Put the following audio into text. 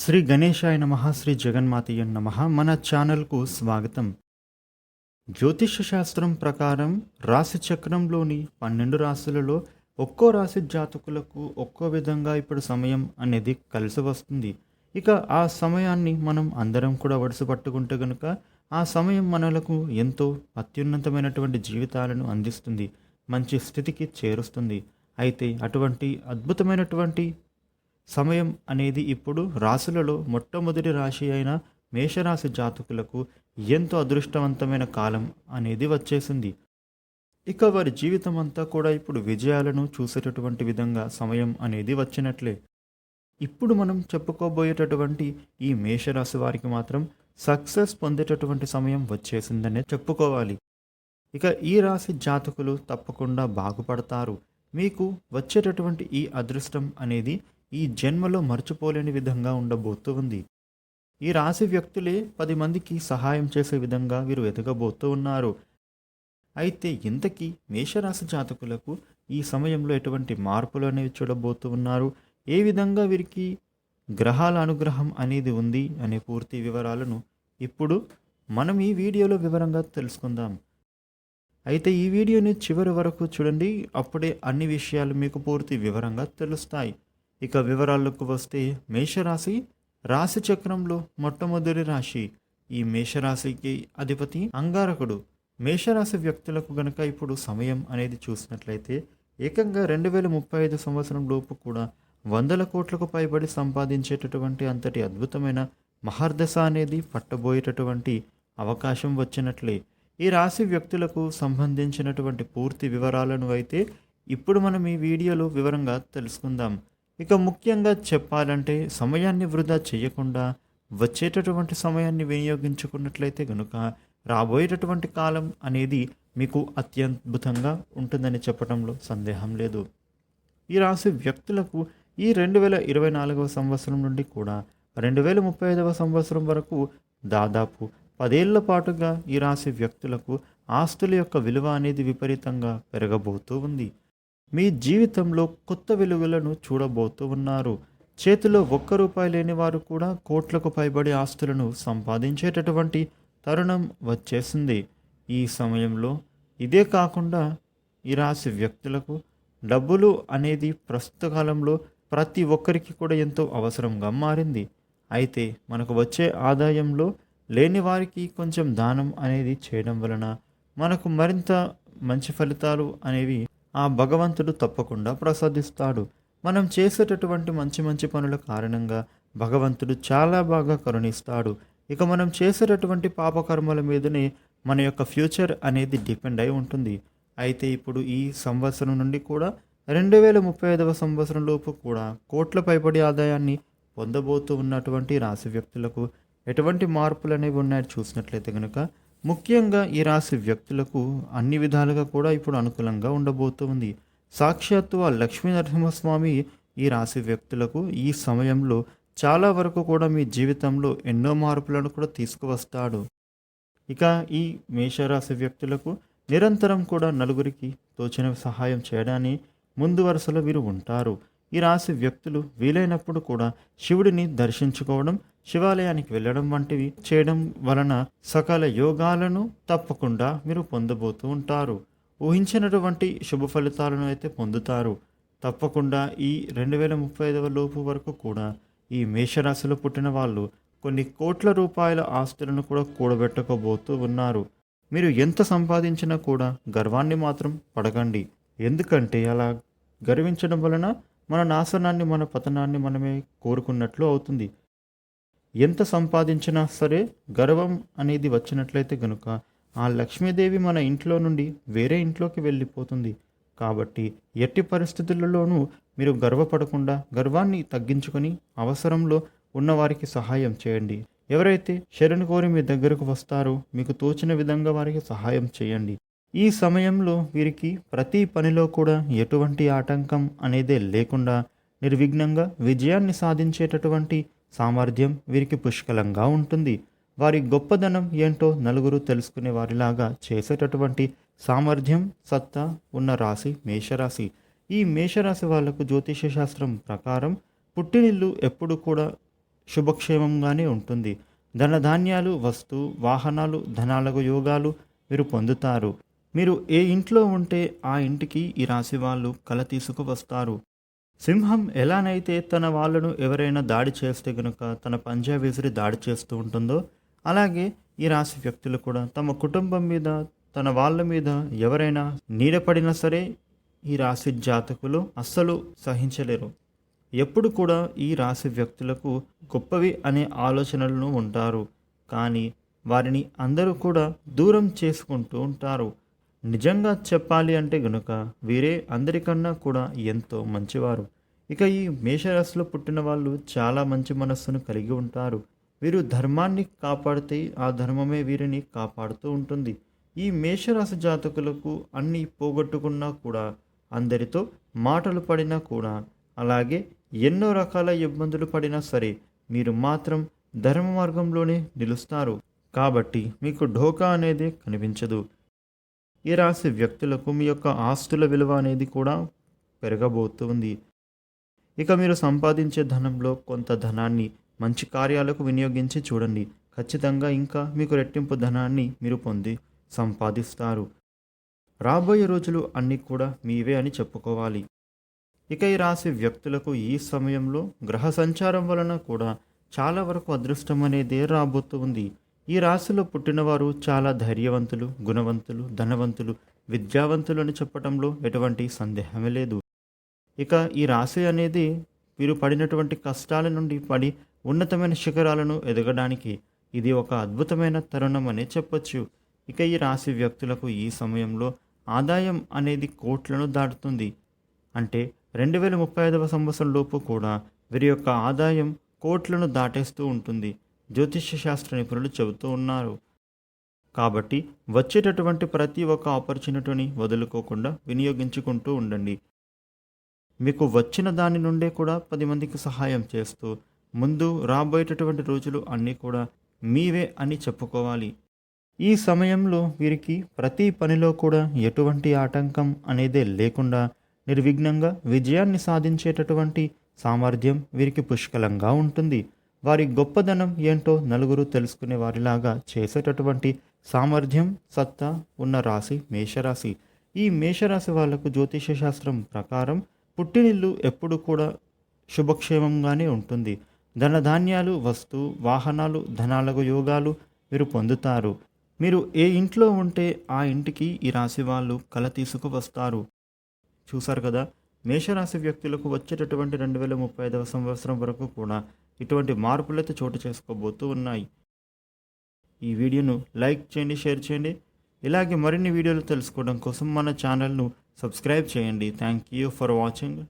శ్రీ గణేశాయ నమః, శ్రీ జగన్మాతయ్య నమః. మన ఛానల్కు స్వాగతం. జ్యోతిష శాస్త్రం ప్రకారం రాశి చక్రంలోని 12 రాశులలో ఒక్కో రాశి జాతకులకు ఒక్కో విధంగా ఇప్పుడు సమయం అనేది కలిసి వస్తుంది. ఇక ఆ సమయాన్ని మనం అందరం కూడా వడిసి పట్టుకుంటే గనుక ఆ సమయం మనలకు ఎంతో అత్యున్నతమైనటువంటి జీవితాలను అందిస్తుంది, మంచి స్థితికి చేరుస్తుంది. అయితే అటువంటి అద్భుతమైనటువంటి సమయం అనేది ఇప్పుడు రాశులలో మొట్టమొదటి రాశి అయిన మేషరాశి జాతకులకు ఎంతో అదృష్టవంతమైన కాలం అనేది వచ్చేసింది. ఇక వారి జీవితం అంతా కూడా ఇప్పుడు విజయాలను చూసేటటువంటి విధంగా సమయం అనేది వచ్చినట్లే. ఇప్పుడు మనం చెప్పుకోబోయేటటువంటి ఈ మేషరాశి వారికి మాత్రం సక్సెస్ పొందేటటువంటి సమయం వచ్చేసిందనే చెప్పుకోవాలి. ఇక ఈ రాశి జాతకులు తప్పకుండా బాగుపడతారు. మీకు వచ్చేటటువంటి ఈ అదృష్టం అనేది ఈ జన్మలో మర్చిపోలేని విధంగా ఉండబోతూ ఉంది. ఈ రాశి వ్యక్తులే 10 మందికి సహాయం చేసే విధంగా వీరు ఎదగబోతూ ఉన్నారు. అయితే ఇంతకీ మేషరాశి జాతకులకు ఈ సమయంలో ఎటువంటి మార్పులు అనేవి చూడబోతూ ఉన్నారు, ఏ విధంగా వీరికి గ్రహాల అనుగ్రహం అనేది ఉంది అనే పూర్తి వివరాలను ఇప్పుడు మనం ఈ వీడియోలో వివరంగా తెలుసుకుందాం. అయితే ఈ వీడియోని చివరి వరకు చూడండి, అప్పుడే అన్ని విషయాలు మీకు పూర్తి వివరంగా తెలుస్తాయి. ఇక వివరాలకు వస్తే మేషరాశి రాశి చక్రంలో మొట్టమొదటి రాశి. ఈ మేషరాశికి అధిపతి అంగారకుడు. మేషరాశి వ్యక్తులకు గనక ఇప్పుడు సమయం అనేది చూసినట్లయితే ఏకంగా 2035 సంవత్సరం లోపు కూడా 100 కోట్లకు పైబడి సంపాదించేటటువంటి అంతటి అద్భుతమైన మహర్దశ అనేది పట్టబోయేటటువంటి అవకాశం వచ్చినట్లే. ఈ రాశి వ్యక్తులకు సంబంధించినటువంటి పూర్తి వివరాలను అయితే ఇప్పుడు మనం ఈ వీడియోలో వివరంగా తెలుసుకుందాం. ఇక ముఖ్యంగా చెప్పాలంటే సమయాన్ని వృధా చేయకుండా వచ్చేటటువంటి సమయాన్ని వినియోగించుకున్నట్లయితే కనుక రాబోయేటటువంటి కాలం అనేది మీకు అత్యద్భుతంగా ఉంటుందని చెప్పడంలో సందేహం లేదు. ఈ రాశి వ్యక్తులకు ఈ 2024వ సంవత్సరం నుండి కూడా 2035వ సంవత్సరం వరకు దాదాపు 10 ఏళ్ల పాటుగా ఈ రాశి వ్యక్తులకు ఆస్తుల యొక్క విలువ అనేది విపరీతంగా పెరగబోతూ ఉంది. మీ జీవితంలో కొత్త వెలుగులను చూడబోతూ ఉన్నారు. చేతిలో ₹1 లేని వారు కూడా కోట్లకు పైబడి ఆస్తులను సంపాదించేటటువంటి తరుణం వచ్చేసింది ఈ సమయంలో. ఇదే కాకుండా ఈ రాశి వ్యక్తులకు డబ్బులు అనేది ప్రస్తుత కాలంలో ప్రతి ఒక్కరికి కూడా ఎంతో అవసరంగా మారింది. అయితే మనకు వచ్చే ఆదాయంలో లేని వారికి కొంచెం దానం అనేది చేయడం వలన మనకు మరింత మంచి ఫలితాలు అనేవి ఆ భగవంతుడు తప్పకుండా ప్రసాదిస్తాడు. మనం చేసేటటువంటి మంచి మంచి పనుల కారణంగా భగవంతుడు చాలా బాగా కరుణిస్తాడు. ఇక మనం చేసేటటువంటి పాపకర్మల మీదనే మన యొక్క ఫ్యూచర్ అనేది డిపెండ్ అయి ఉంటుంది. అయితే ఇప్పుడు ఈ సంవత్సరం నుండి కూడా 2035వ సంవత్సరం లోపు కూడా కోట్ల పైబడి ఆదాయాన్ని పొందబోతూ ఉన్నటువంటి రాశి వ్యక్తులకు ఎటువంటి మార్పులు అనేవి ఉన్నాయో చూసినట్లయితే కనుక ముఖ్యంగా ఈ రాశి వ్యక్తులకు అన్ని విధాలుగా కూడా ఇప్పుడు అనుకూలంగా ఉండబోతుంది. సాక్షాత్తు ఆ లక్ష్మీ నరసింహస్వామి ఈ రాశి వ్యక్తులకు ఈ సమయంలో చాలా వరకు కూడా మీ జీవితంలో ఎన్నో మార్పులను కూడా తీసుకువస్తాడు. ఇక ఈ మేషరాశి వ్యక్తులకు నిరంతరం కూడా నలుగురికి తోచిన సహాయం చేయడానికి ముందు వరుసలో వీరు ఉంటారు. ఈ రాశి వ్యక్తులు వీలైనప్పుడు కూడా శివుడిని దర్శించుకోవడం, శివాలయానికి వెళ్ళడం వంటివి చేయడం వలన సకల యోగాలను తప్పకుండా మీరు పొందబోతూ ఉంటారు. ఊహించినటువంటి శుభ ఫలితాలను అయితే పొందుతారు. తప్పకుండా ఈ 2035 లోపు వరకు కూడా ఈ మేషరాశిలో పుట్టిన వాళ్ళు కొన్ని కోట్ల రూపాయల ఆస్తులను కూడా కూడబెట్టుకోబోతూ ఉన్నారు. మీరు ఎంత సంపాదించినా కూడా గర్వాన్ని మాత్రం పడకండి. ఎందుకంటే అలా గర్వించడం వలన మన నాశనాన్ని, మన పతనాన్ని మనమే కోరుకున్నట్లు అవుతుంది. ఎంత సంపాదించినా సరే గర్వం అనేది వచ్చినట్లయితే గనుక ఆ లక్ష్మీదేవి మన ఇంట్లో నుండి వేరే ఇంట్లోకి వెళ్ళిపోతుంది. కాబట్టి ఎట్టి పరిస్థితులలోనూ మీరు గర్వపడకుండా గర్వాన్ని తగ్గించుకొని అవసరంలో ఉన్నవారికి సహాయం చేయండి. ఎవరైతే శరణు కోరి మీ దగ్గరకు వస్తారో మీకు తోచిన విధంగా వారికి సహాయం చేయండి. ఈ సమయంలో వీరికి ప్రతి పనిలో కూడా ఎటువంటి ఆటంకం అనేదే లేకుండా నిర్విఘ్నంగా విజయాన్ని సాధించేటటువంటి సామర్థ్యం వీరికి పుష్కలంగా ఉంటుంది. వారి గొప్పదనం ఏంటో నలుగురు తెలుసుకునే వారిలాగా చేసేటటువంటి సామర్థ్యం, సత్తా ఉన్న రాశి మేషరాశి. ఈ మేషరాశి వాళ్లకు జ్యోతిష శాస్త్రం ప్రకారం పుట్టినిల్లు ఎప్పుడు కూడా శుభక్షేమంగానే ఉంటుంది. ధనధాన్యాలు, వస్తు వాహనాలు, ధనాలకు యోగాలు మీరు పొందుతారు. మీరు ఏ ఇంట్లో ఉంటే ఆ ఇంటికి ఈ రాశి వాళ్ళు కల తీసుకువస్తారు. సింహం ఎలానైతే తన వాళ్ళను ఎవరైనా దాడి చేస్తే గనుక తన పంజా విసిరి దాడి చేస్తూ ఉంటుందో, అలాగే ఈ రాశి వ్యక్తులు కూడా తమ కుటుంబం మీద, తన వాళ్ళ మీద ఎవరైనా నీడపడినా సరే ఈ రాశి జాతకులు అస్సలు సహించలేరు. ఎప్పుడు కూడా ఈ రాశి వ్యక్తులకు గొప్పవి అనే ఆలోచనలను ఉంటారు. కానీ వారిని అందరూ కూడా దూరం చేసుకుంటూ ఉంటారు. నిజంగా చెప్పాలి అంటే గనుక వీరే అందరికన్నా కూడా ఎంతో మంచివారు. ఇక ఈ మేషరాశిలో పుట్టిన వాళ్ళు చాలా మంచి మనస్సును కలిగి ఉంటారు. వీరు ధర్మాన్ని కాపాడితే ఆ ధర్మమే వీరిని కాపాడుతూ ఉంటుంది. ఈ మేషరాశి జాతకులకు అన్నీ పోగొట్టుకున్నా కూడా, అందరితో మాటలు పడినా కూడా, అలాగే ఎన్నో రకాల ఇబ్బందులు పడినా సరే మీరు మాత్రం ధర్మ మార్గంలోనే నిలుస్తారు. కాబట్టి మీకు ఢోకా అనేది కనిపించదు. ఈ రాశి వ్యక్తులకు మీ యొక్క ఆస్తుల విలువ అనేది కూడా పెరగబోతుంది. ఇక మీరు సంపాదించే ధనంలో కొంత ధనాన్ని మంచి కార్యాలకు వినియోగించి చూడండి. ఖచ్చితంగా ఇంకా మీకు రెట్టింపు ధనాన్ని మీరు పొంది సంపాదిస్తారు. రాబోయే రోజులు అన్నీ కూడా మీవే అని చెప్పుకోవాలి. ఇక ఈ రాశి వ్యక్తులకు ఈ సమయంలో గ్రహ సంచారం వలన కూడా చాలా వరకు అదృష్టం అనేదే రాబోతుంది. ఈ రాశిలో పుట్టినవారు చాలా ధైర్యవంతులు, గుణవంతులు, ధనవంతులు, విద్యావంతులు అని చెప్పడంలో ఎటువంటి సందేహమే లేదు. ఇక ఈ రాశి అనేది వీరు పడినటువంటి కష్టాల నుండి పడి ఉన్నతమైన శిఖరాలను ఎదగడానికి ఇది ఒక అద్భుతమైన తరుణం అనే చెప్పొచ్చు. ఇక ఈ రాశి వ్యక్తులకు ఈ సమయంలో ఆదాయం అనేది కోట్లను దాటుతుంది. అంటే 2035 సంవత్సరం లోపు కూడా వీరి యొక్క ఆదాయం కోట్లను దాటేస్తూ ఉంటుంది. జ్యోతిష్య శాస్త్ర నిపుణులు చెబుతూ ఉన్నారు. కాబట్టి వచ్చేటటువంటి ప్రతి ఒక్క ఆపర్చునిటీని వదులుకోకుండా వినియోగించుకుంటూ ఉండండి. మీకు వచ్చిన దాని నుండే కూడా 10 మందికి సహాయం చేస్తూ ముందు రాబోయేటటువంటి రోజులు అన్నీ కూడా మీవే అని చెప్పుకోవాలి. ఈ సమయంలో వీరికి ప్రతి పనిలో కూడా ఎటువంటి ఆటంకం అనేదే లేకుండా నిర్విఘ్నంగా విజయాన్ని సాధించేటటువంటి సామర్థ్యం వీరికి పుష్కలంగా ఉంటుంది. వారి గొప్పదనం ఏంటో నలుగురు తెలుసుకునే వారిలాగా చేసేటటువంటి సామర్థ్యం, సత్తా ఉన్న రాశి మేషరాశి. ఈ మేషరాశి వాళ్లకు జ్యోతిష శాస్త్రం ప్రకారం పుట్టినిల్లు ఎప్పుడు కూడా శుభక్షేమంగానే ఉంటుంది. ధనధాన్యాలు, వస్తు వాహనాలు, ధనాలకు యోగాలు మీరు పొందుతారు. మీరు ఏ ఇంట్లో ఉంటే ఆ ఇంటికి ఈ రాశి వాళ్ళు కల తీసుకువస్తారు. చూసారు కదా, మేషరాశి వ్యక్తులకు వచ్చేటటువంటి 2035 సంవత్సరం వరకు కూడా ఇటువంటి మార్పులైతే చోటు చేసుకోబోతూ ఉన్నాయి. ఈ వీడియోను లైక్ చేయండి, షేర్ చేయండి. ఇలాగే మరిన్ని వీడియోలు తెలుసుకోవడం కోసం మన ఛానల్ను సబ్స్క్రైబ్ చేయండి. Thank you for watching.